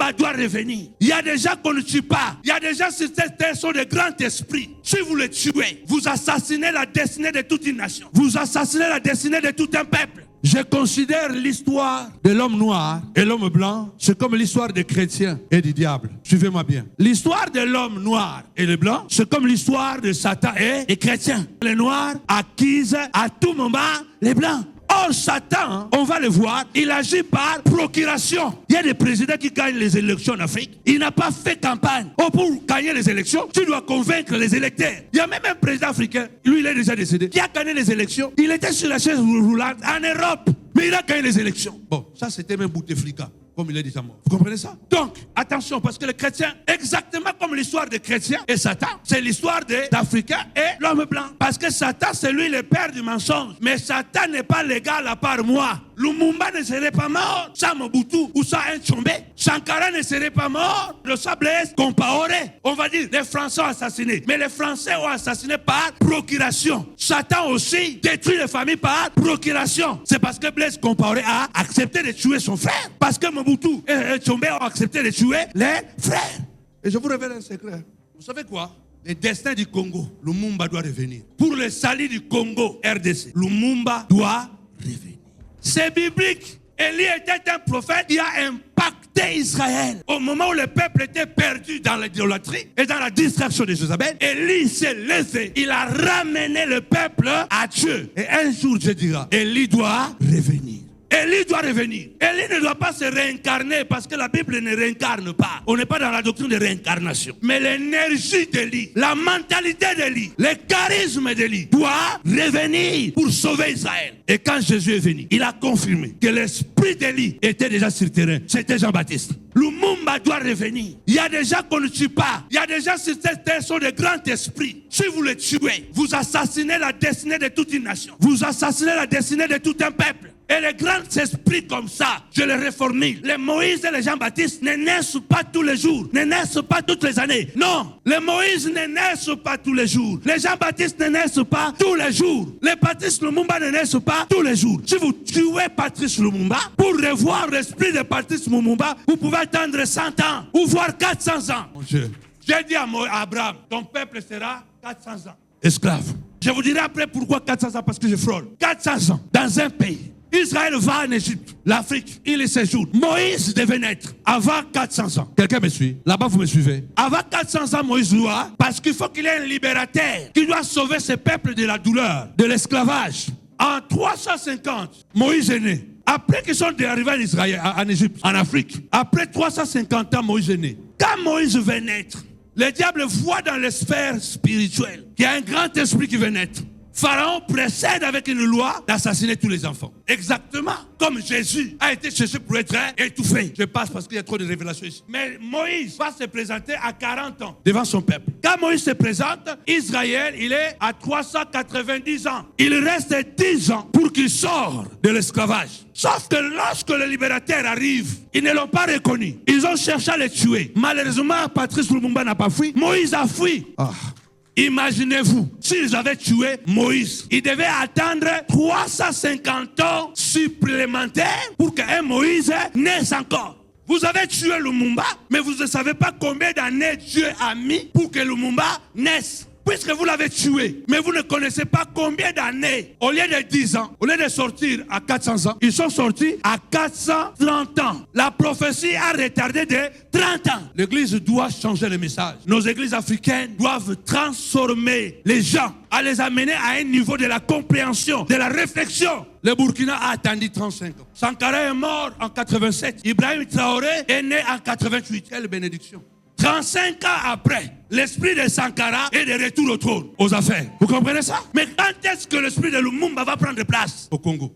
Lumumba doit revenir. Il y a des gens qu'on ne tue pas. Il y a des gens sur cette terre qui sont de grands esprits. Si vous les tuez, vous assassinez la destinée de toute une nation. Vous assassinez la destinée de tout un peuple. Je considère l'histoire de l'homme noir et l'homme blanc, c'est comme l'histoire des chrétiens et du diable. Suivez-moi bien. L'histoire de l'homme noir et le blanc, c'est comme l'histoire de Satan et des chrétiens. Les noirs accusent à tout moment les blancs. Or, Satan, on va le voir, il agit par procuration. Il y a des présidents qui gagnent les élections en Afrique. Il n'a pas fait campagne. Oh, pour gagner les élections, tu dois convaincre les électeurs. Il y a même un président africain, lui il est déjà décédé, qui a gagné les élections. Il était sur la chaise roulante en Europe, mais il a gagné les élections. Bon, ça c'était même Bouteflika, comme il est déjà mort. Vous comprenez ça? Donc, attention, parce que les chrétiens, exactement comme l'histoire des chrétiens et Satan, c'est l'histoire des Africains et l'homme blanc. Parce que Satan, c'est lui le père du mensonge. Mais Satan n'est pas légal à part moi. Lumumba ne serait pas mort sans Mobutu ou sans un Tchombe. Sankara ne serait pas mort sans Blaise Compaoré. On va dire, les Français ont assassiné. Mais les Français ont assassiné par procuration. Satan aussi détruit les familles par procuration. C'est parce que Blaise Compaoré a accepté de tuer son frère. Parce que Mobutu et Tchombe ont accepté de tuer les frères. Et je vous révèle un secret. Vous savez quoi? Le destin du Congo, Lumumba doit revenir. Pour le salut du Congo, RDC, Lumumba doit revenir. C'est biblique. Élie était un prophète qui a impacté Israël. Au moment où le peuple était perdu dans l'idolâtrie et dans la distraction de Jézabel, Élie s'est levé. Il a ramené le peuple à Dieu. Et un jour, Dieu dira, Élie doit revenir. Élie doit revenir. Élie ne doit pas se réincarner parce que la Bible ne réincarne pas. On n'est pas dans la doctrine de réincarnation. Mais l'énergie d'Élie, la mentalité d'Élie, le charisme d'Élie doit revenir pour sauver Israël. Et quand Jésus est venu, il a confirmé que l'esprit d'Élie était déjà sur le terrain. C'était Jean-Baptiste. Lumumba doit revenir. Il y a des gens qu'on ne tue pas. Il y a des gens sur cette terre qui sont de grands esprits. Si vous les tuez, vous assassinez la destinée de toute une nation. Vous assassinez la destinée de tout un peuple. Et les grands esprits comme ça, je les reformule. Les Moïse et les Jean-Baptiste ne naissent pas tous les jours, ne naissent pas toutes les années. Non, les Moïse ne naissent pas tous les jours. Les Jean-Baptiste ne naissent pas tous les jours. Les Patrice Lumumba ne naissent pas tous les jours. Si vous tuez Patrice Lumumba, pour revoir l'esprit de Patrice Lumumba, vous pouvez attendre 100 ans ou voire 400 ans. Mon Dieu. J'ai dit à Abraham, ton peuple sera 400 ans esclave. Je vous dirai après pourquoi 400 ans, parce que je frôle. 400 ans dans un pays. Israël va en Égypte, l'Afrique, il y séjourne. Moïse devait naître avant 400 ans. Quelqu'un me suit? Là-bas, vous me suivez? Avant 400 ans, Moïse doit, parce qu'il faut qu'il ait un libérateur qui doit sauver ce peuple de la douleur, de l'esclavage. En 350, Moïse est né. Après qu'ils sont arrivés en Israël, en Égypte, en Afrique, après 350 ans, Moïse est né. Quand Moïse veut naître, le diable voit dans les sphères spirituelles qu'il y a un grand esprit qui veut naître. Pharaon précède avec une loi d'assassiner tous les enfants. Exactement comme Jésus a été cherché pour être étouffé. Je passe parce qu'il y a trop de révélations ici. Mais Moïse va se présenter à 40 ans devant son peuple. Quand Moïse se présente, Israël, il est à 390 ans. Il reste 10 ans pour qu'il sorte de l'esclavage. Sauf que lorsque le libérateur arrive, ils ne l'ont pas reconnu. Ils ont cherché à le tuer. Malheureusement, Patrice Lumumba n'a pas fui. Moïse a fui. Imaginez-vous, s'ils avaient tué Moïse, ils devaient attendre 350 ans supplémentaires pour qu'un Moïse naisse encore. Vous avez tué Lumumba, mais vous ne savez pas combien d'années Dieu a mis pour que Lumumba naisse. Puisque vous l'avez tué, mais vous ne connaissez pas combien d'années. Au lieu de 10 ans, au lieu de sortir à 400 ans, ils sont sortis à 430 ans. La prophétie a retardé de 30 ans. L'église doit changer le message. Nos églises africaines doivent transformer les gens, à les amener à un niveau de la compréhension, de la réflexion. Le Burkina a attendu 35 ans. Sankara est mort en 87. Ibrahim Traoré est né en 88. Quelle bénédiction. 35 ans après, l'esprit de Sankara est de retour au trône, aux affaires. Vous comprenez ça? Mais quand est-ce que l'esprit de Lumumba va prendre place au Congo?